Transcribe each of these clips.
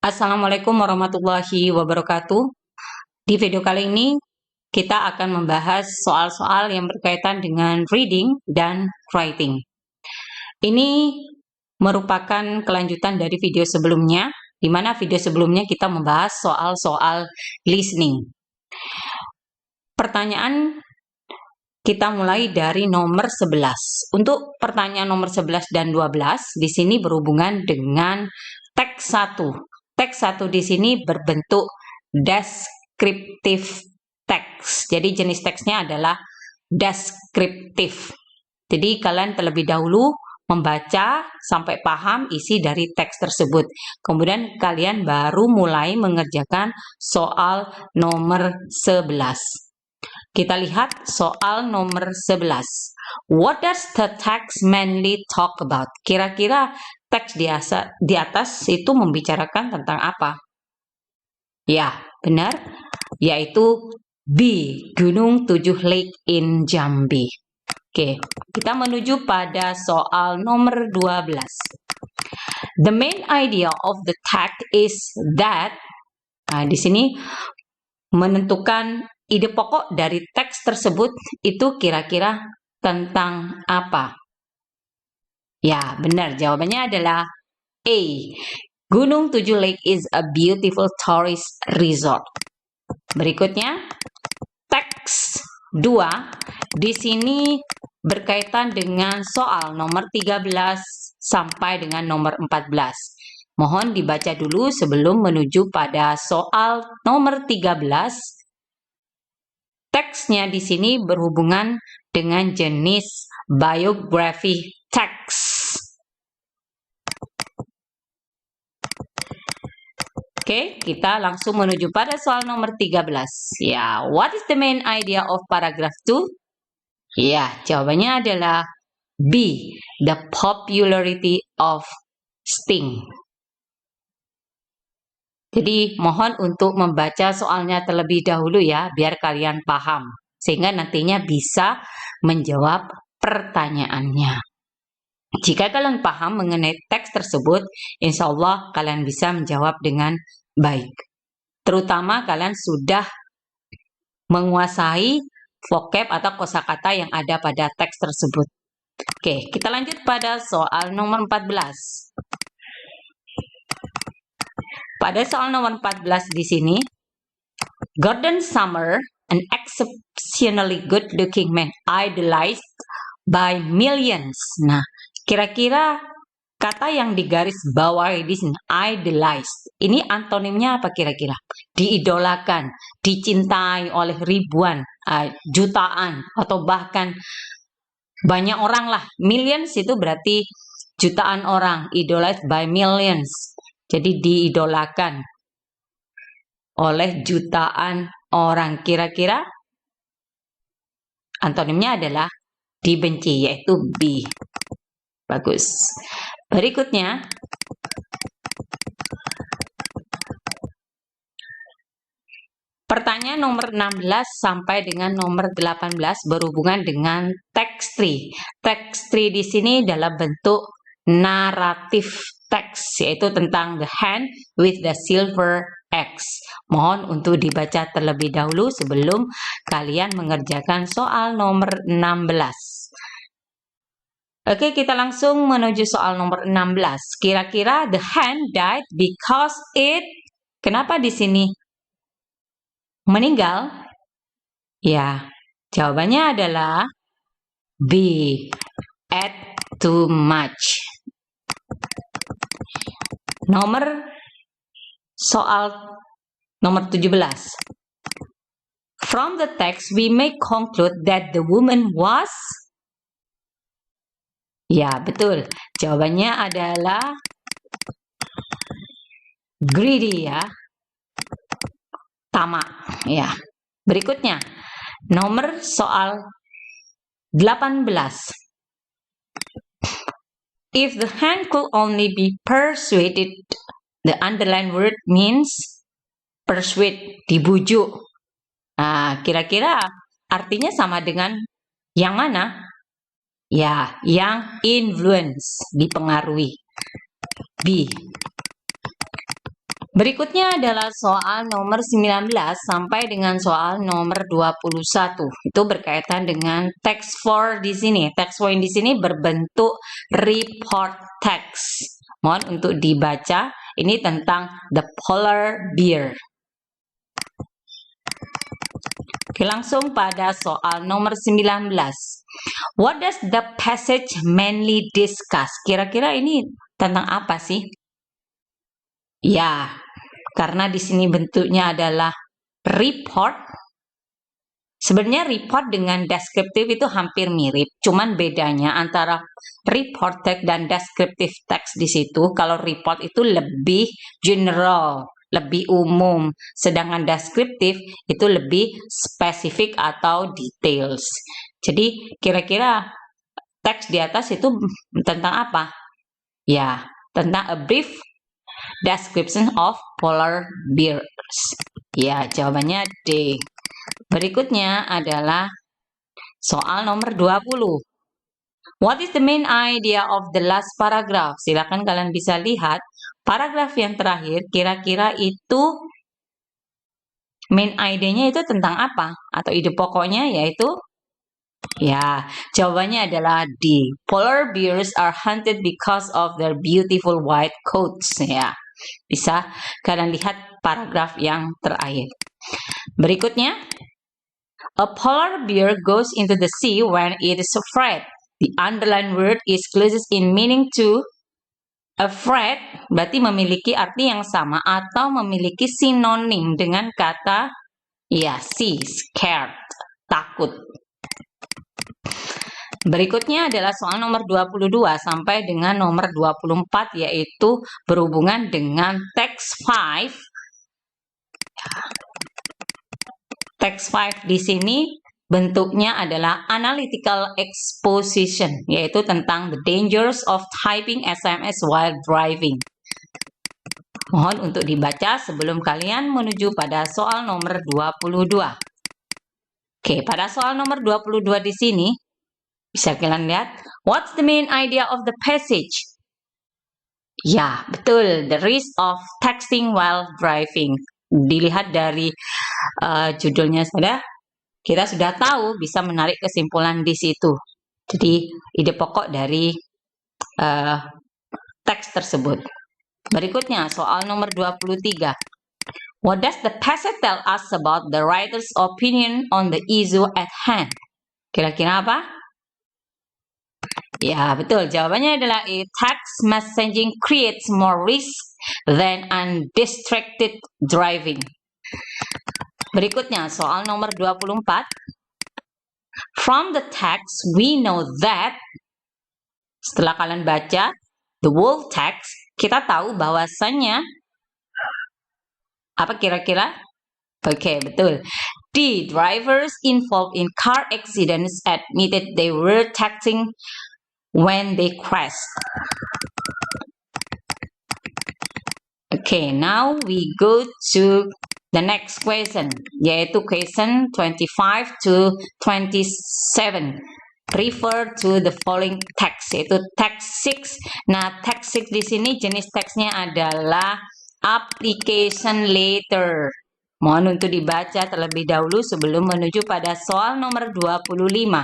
Assalamualaikum warahmatullahi wabarakatuh. Di video kali ini kita akan membahas soal-soal yang berkaitan dengan reading dan writing. Ini merupakan kelanjutan dari video sebelumnya, di mana video sebelumnya kita membahas soal-soal listening. Pertanyaan kita mulai dari nomor 11. Untuk pertanyaan nomor 11 dan 12 di sini berhubungan dengan teks 1. Teks 1 di sini berbentuk deskriptif teks. Jadi jenis teksnya adalah deskriptif. Jadi kalian terlebih dahulu membaca sampai paham isi dari teks tersebut. Kemudian kalian baru mulai mengerjakan soal nomor 11. Kita lihat soal nomor 11. What does the text mainly talk about? Kira-kira teks di atas itu membicarakan tentang apa? Ya, benar. Yaitu B, Gunung 7 Lake in Jambi. Oke, kita menuju pada soal nomor 12. The main idea of the text is that, di sini menentukan ide pokok dari teks tersebut itu kira-kira tentang apa? Ya, benar. Jawabannya adalah A. Gunung 7 Lake is a beautiful tourist resort. Berikutnya, teks 2 di sini berkaitan dengan soal nomor 13 sampai dengan nomor 14. Mohon dibaca dulu sebelum menuju pada soal nomor 13. Teksnya di sini berhubungan dengan jenis biography text. Oke, kita langsung menuju pada soal nomor 13. Ya, what is the main idea of paragraph 2? Ya, jawabannya adalah B, the popularity of Sting. Jadi, mohon untuk membaca soalnya terlebih dahulu ya, biar kalian paham. Sehingga nantinya bisa menjawab pertanyaannya. Jika kalian paham mengenai teks tersebut, insya Allah kalian bisa menjawab dengan baik. Terutama kalian sudah menguasai vocab atau kosakata yang ada pada teks tersebut. Oke, kita lanjut pada soal nomor 14. Pada soal nomor 14 di sini, Gordon Summer, an exceptionally good-looking man, idolized by millions. Nah, kira-kira kata yang digaris bawahi di sini, idolized. Ini antonimnya apa kira-kira? Diidolakan, dicintai oleh ribuan, jutaan, atau bahkan banyak orang lah. Millions itu berarti jutaan orang, idolized by millions. Jadi diidolakan oleh jutaan orang. Kira-kira antonimnya adalah dibenci, yaitu B. Bagus. Berikutnya, pertanyaan nomor 16 sampai dengan nomor 18 berhubungan dengan teks 3. Teks 3 di sini dalam bentuk naratif teks, yaitu tentang the hand with the silver X. Mohon untuk dibaca terlebih dahulu sebelum kalian mengerjakan soal nomor 16. Oke, kita langsung menuju soal nomor 16. Kira-kira the hand died because it, kenapa di sini meninggal? Ya, jawabannya adalah B, ate too much. Soal nomor 17. From the text, we may conclude that the woman was... Ya, betul. Jawabannya adalah greedy ya. Tamak. Ya. Berikutnya, nomor soal 18. If the hand could only be persuaded, the underlined word means persuade, dibujuk. Nah, kira-kira artinya sama dengan yang mana? Ya, yang influence, dipengaruhi. B. Berikutnya adalah soal nomor 19 sampai dengan soal nomor 21. Itu berkaitan dengan text for di sini. Text for di sini berbentuk report text. Mohon untuk dibaca. Ini tentang the polar bear. Oke, langsung pada soal nomor 19. What does the passage mainly discuss? Kira-kira ini tentang apa sih? Ya, karena di sini bentuknya adalah report. Sebenarnya report dengan deskriptif itu hampir mirip, cuman bedanya antara report text dan deskriptif text di situ, kalau report itu lebih general, lebih umum, sedangkan deskriptif itu lebih spesifik atau details. Jadi kira-kira teks di atas itu tentang apa? Ya, tentang a brief description of polar bears. Ya, jawabannya D. Berikutnya adalah soal nomor 20. What is the main idea of the last paragraph? Silakan kalian bisa lihat paragraf yang terakhir, kira-kira itu main idenya itu tentang apa? Atau ide pokoknya yaitu ya, jawabannya adalah D. Polar bears are hunted because of their beautiful white coats. Ya, bisa kalian lihat paragraf yang terakhir. Berikutnya, a polar bear goes into the sea when it is afraid. The underlined word is closest in meaning to afraid, berarti memiliki arti yang sama atau memiliki sinonim dengan kata ya, scared, takut. Berikutnya adalah soal nomor 22 sampai dengan nomor 24, yaitu berhubungan dengan text 5. Text 5 di sini bentuknya adalah analytical exposition, yaitu tentang the dangers of typing SMS while driving. Mohon untuk dibaca sebelum kalian menuju pada soal nomor 22. Oke, pada soal nomor 22 di sini, bisa kalian lihat, what's the main idea of the passage? Ya, betul, the risk of texting while driving. Dilihat dari judulnya saja, kita sudah tahu bisa menarik kesimpulan di situ. Jadi, ide pokok dari teks tersebut. Berikutnya, soal nomor 23. What does the passage tell us about the writer's opinion on the issue at hand? Kira-kira apa? Ya, betul. Jawabannya adalah text messaging creates more risk than undistracted driving. Berikutnya, soal nomor 24. From the text, we know that, setelah kalian baca the whole text, kita tahu bahwasannya, apa kira-kira? Oke, betul. The drivers involved in car accidents admitted they were texting when they crashed. Okay, now we go to the next question, yaitu question 25 to 27. Refer to the following text, yaitu text 6. Nah, text 6 di sini jenis teksnya adalah application letter. Mohon untuk dibaca terlebih dahulu sebelum menuju pada soal nomor 25.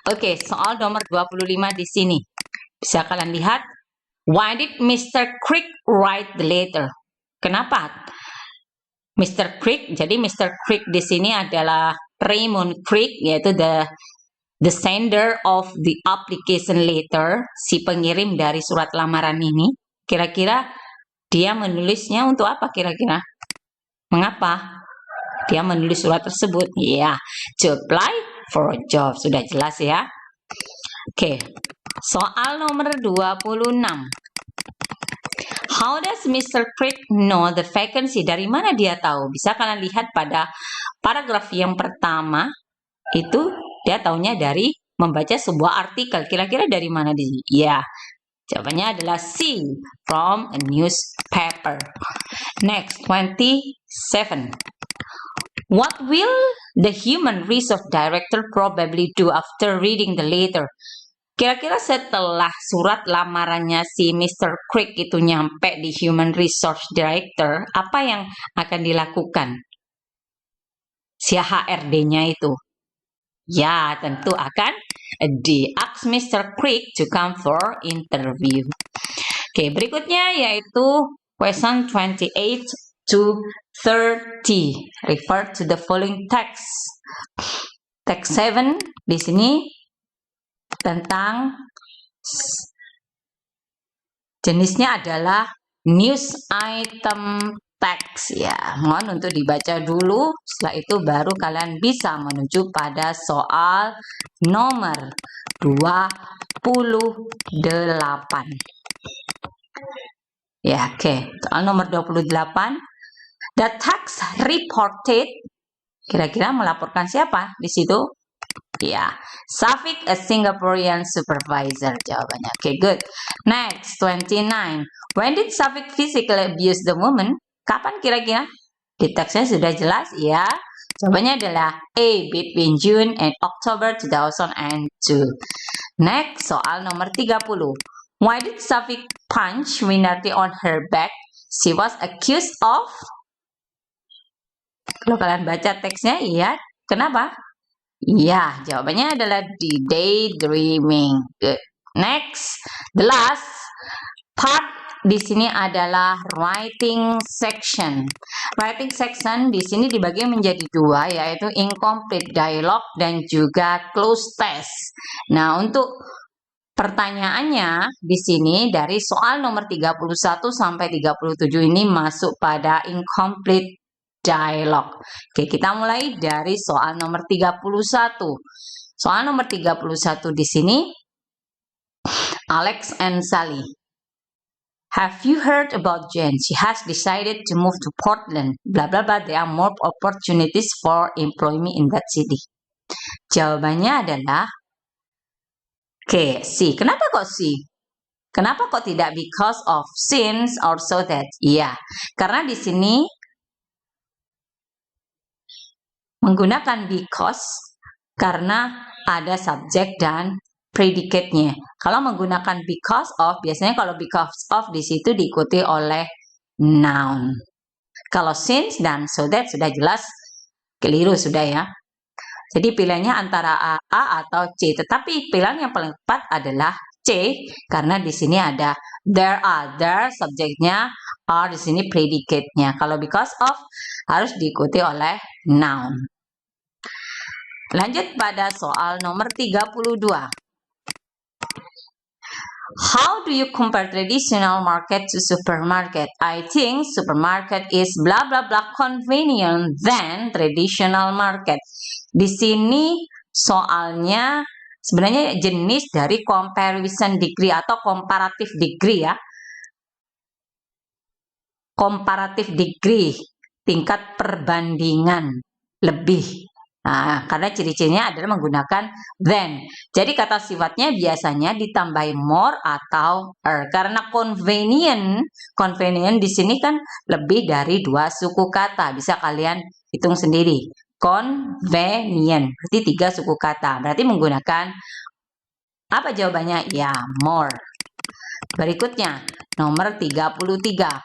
Oke, soal nomor 25 di sini. Bisa kalian lihat, why did Mr. Crick write the letter? Kenapa? Mr. Crick, jadi Mr. Crick di sini adalah Raymond Crick, yaitu the sender of the application letter, si pengirim dari surat lamaran ini. Kira-kira dia menulisnya untuk apa kira-kira? Mengapa dia menulis surat tersebut? Ya, to apply for a job. Sudah jelas ya. Oke, soal nomor 26. How does Mr. Crick know the vacancy? Dari mana dia tahu? Bisa kalian lihat pada paragraf yang pertama, itu dia tahunya dari membaca sebuah artikel. Kira-kira dari mana di sini? Ya, jawabannya adalah C, from a newspaper. Next, 27. What will the human resource director probably do after reading the letter? Kira-kira setelah surat lamarannya si Mr. Crick itu nyampe di Human Resource Director, apa yang akan dilakukan si HRD-nya itu? Ya, tentu akan di-ask Mr. Crick to come for interview. Oke, berikutnya yaitu question 28 to 30. Refer to the following text. Text 7 di sini tentang jenisnya adalah news item text ya. Mohon untuk dibaca dulu, setelah itu baru kalian bisa menuju pada soal nomor 28. Ya, oke. Soal nomor 28. The text reported, kira-kira melaporkan siapa di situ? Ya, Safik, a Singaporean supervisor, jawabannya. Oke, good. Next, 29. When did Safik physically abuse the woman? Kapan kira-kira? Di teksnya sudah jelas, ya. Jawabannya adalah A, between June and October 2002. Next, soal nomor 30. Why did Safik punch Winarti on her back? She was accused of... Kalau kalian baca teksnya, iya. Kenapa? Ya, jawabannya adalah di daydreaming. Good. Next, the last part di sini adalah writing section. Writing section di sini dibagi menjadi dua, yaitu incomplete dialogue dan juga close test. Nah, untuk pertanyaannya di sini dari soal nomor 31 sampai 37 ini masuk pada incomplete dialog. Oke, kita mulai dari soal nomor 31. Soal nomor 31 di sini, Alex and Sally. Have you heard about Jen? She has decided to move to Portland. Blah, blah, blah. There are more opportunities for employment in that city. Jawabannya adalah, oke, C. Kenapa kok C? Kenapa kok tidak because of, since, or so that? Iya, karena di sini menggunakan because karena ada subjek dan predicate-nya. Kalau menggunakan because of, biasanya kalau because of di situ diikuti oleh noun. Kalau since dan so that sudah jelas keliru sudah ya. Jadi pilihannya antara A atau C. Tetapi pilihan yang paling tepat adalah C karena di sini ada there are, there subjeknya, are di sini predicate-nya. Kalau because of harus diikuti oleh noun. Lanjut pada soal nomor 32. How do you compare traditional market to supermarket? I think supermarket is blah blah blah convenient than traditional market. Di sini soalnya sebenarnya jenis dari comparison degree atau comparative degree ya. Comparative degree, tingkat perbandingan lebih. Nah, karena ciri-cirinya adalah menggunakan than. Jadi kata sifatnya biasanya ditambahi more atau karena convenient di sini kan lebih dari dua suku kata. Bisa kalian hitung sendiri. Convenient, berarti 3 suku kata. Berarti menggunakan apa jawabannya? Ya, more. Berikutnya, nomor 33.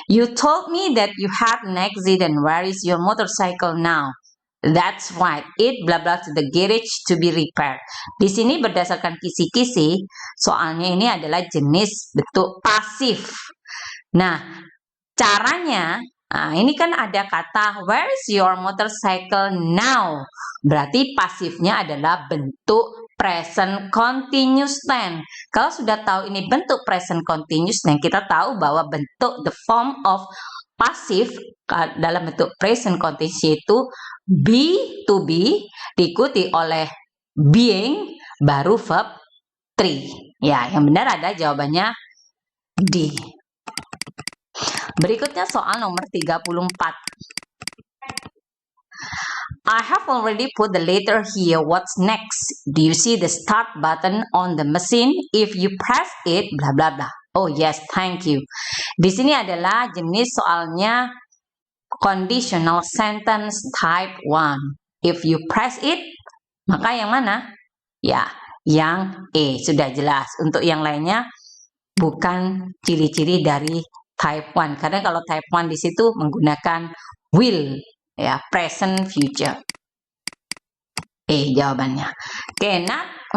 You told me that you had an accident. Where is your motorcycle now? That's right. It blah blah to the garage to be repaired. Di sini berdasarkan kisi-kisi, soalnya ini adalah jenis bentuk pasif. Nah, caranya, ini kan ada kata where is your motorcycle now? Berarti pasifnya adalah bentuk present continuous tense. Kalau sudah tahu ini bentuk present continuous tense, kita tahu bahwa bentuk the form of pasif dalam bentuk present continuous yaitu be to be diikuti oleh being baru verb 3. Ya, yang benar ada jawabannya D. Berikutnya soal nomor 34. I have already put the letter here. What's next? Do you see the start button on the machine? If you press it, blah blah blah. Oh yes, thank you. Di sini adalah jenis soalnya conditional sentence type 1. If you press it, maka yang mana? Ya, yang E. Sudah jelas. Untuk yang lainnya bukan ciri-ciri dari type 1. Karena kalau type 1 di situ menggunakan will, ya, present future. Jawabannya. Oke,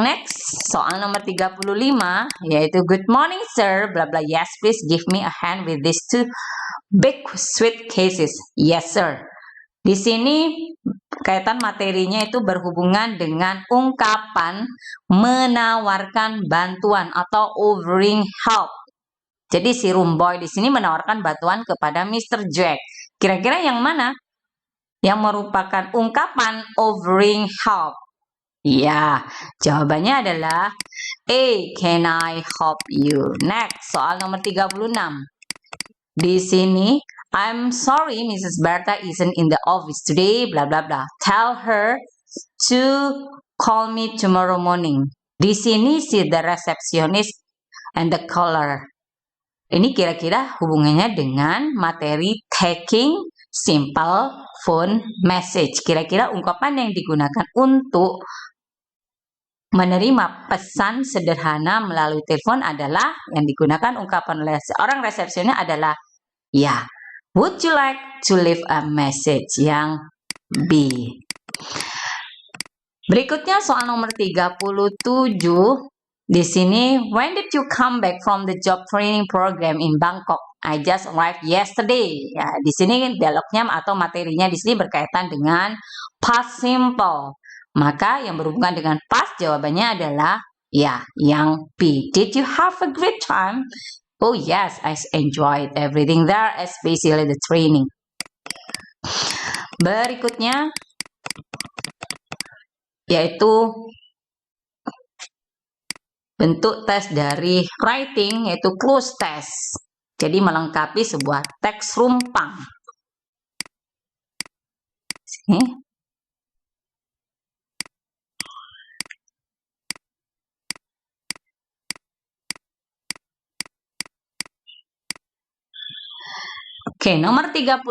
next soal nomor 35 yaitu good morning sir, bla bla. Yes, please give me a hand with these two big suitcases. Yes, sir. Di sini kaitan materinya itu berhubungan dengan ungkapan menawarkan bantuan atau offering help. Jadi si room boy di sini menawarkan bantuan kepada Mr. Jack. Kira-kira yang mana yang merupakan ungkapan offering help? Ya, jawabannya adalah A. Can I help you? Next, soal nomor 36. Di sini, I'm sorry Mrs. Bertha isn't in the office today, bla bla bla. Tell her to call me tomorrow morning. Di sini si the receptionist and the caller. Ini kira-kira hubungannya dengan materi taking simple phone message. Kira-kira ungkapan yang digunakan untuk menerima pesan sederhana melalui telepon adalah yang digunakan ungkapan oleh seorang resepsionis adalah ya, would you like to leave a message, yang B. Berikutnya soal nomor 37. Di sini, when did you come back from the job training program in Bangkok? I just arrived yesterday. Ya, di sini dialognya atau materinya di sini berkaitan dengan past simple. Maka yang berhubungan dengan past jawabannya adalah ya, yang B. Did you have a great time? Oh yes, I enjoyed everything there, especially the training. Berikutnya yaitu bentuk tes dari writing, yaitu cloze test. Jadi melengkapi sebuah teks rumpang. Sini. Oke, nomor 38,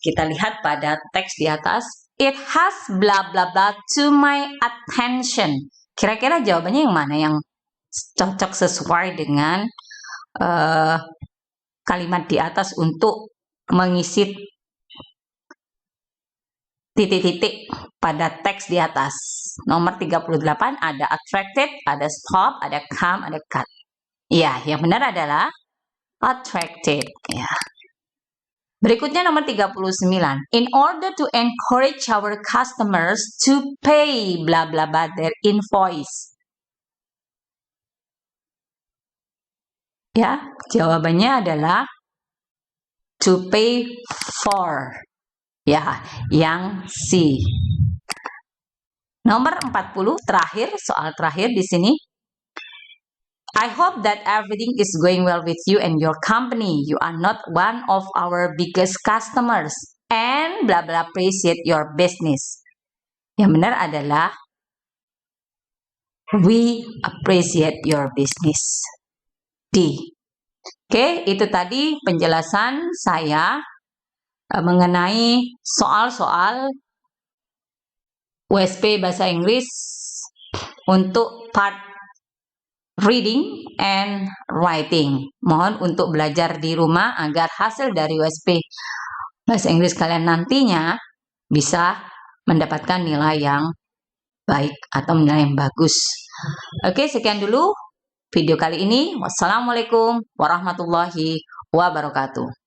kita lihat pada teks di atas. It has bla bla bla to my attention. Kira-kira jawabannya yang mana yang cocok sesuai dengan kalimat di atas untuk mengisi titik-titik pada teks di atas. Nomor 38 ada attracted, ada stop, ada come, ada cut. Ya, yang benar adalah attracted. Ya. Berikutnya nomor 39. In order to encourage our customers to pay bla bla bla their invoice. Ya, jawabannya adalah to pay for. Ya, yang C. Nomor 40 terakhir, soal terakhir di sini. I hope that everything is going well with you and your company. You are not one of our biggest customers and bla bla appreciate your business. Yang benar adalah we appreciate your business. D. Oke, itu tadi penjelasan saya mengenai soal-soal USP Bahasa Inggris untuk part reading and writing. Mohon untuk belajar di rumah agar hasil dari USP Bahasa Inggris kalian nantinya bisa mendapatkan nilai yang baik atau nilai yang bagus. Oke, sekian dulu video kali ini. Wassalamualaikum warahmatullahi wabarakatuh.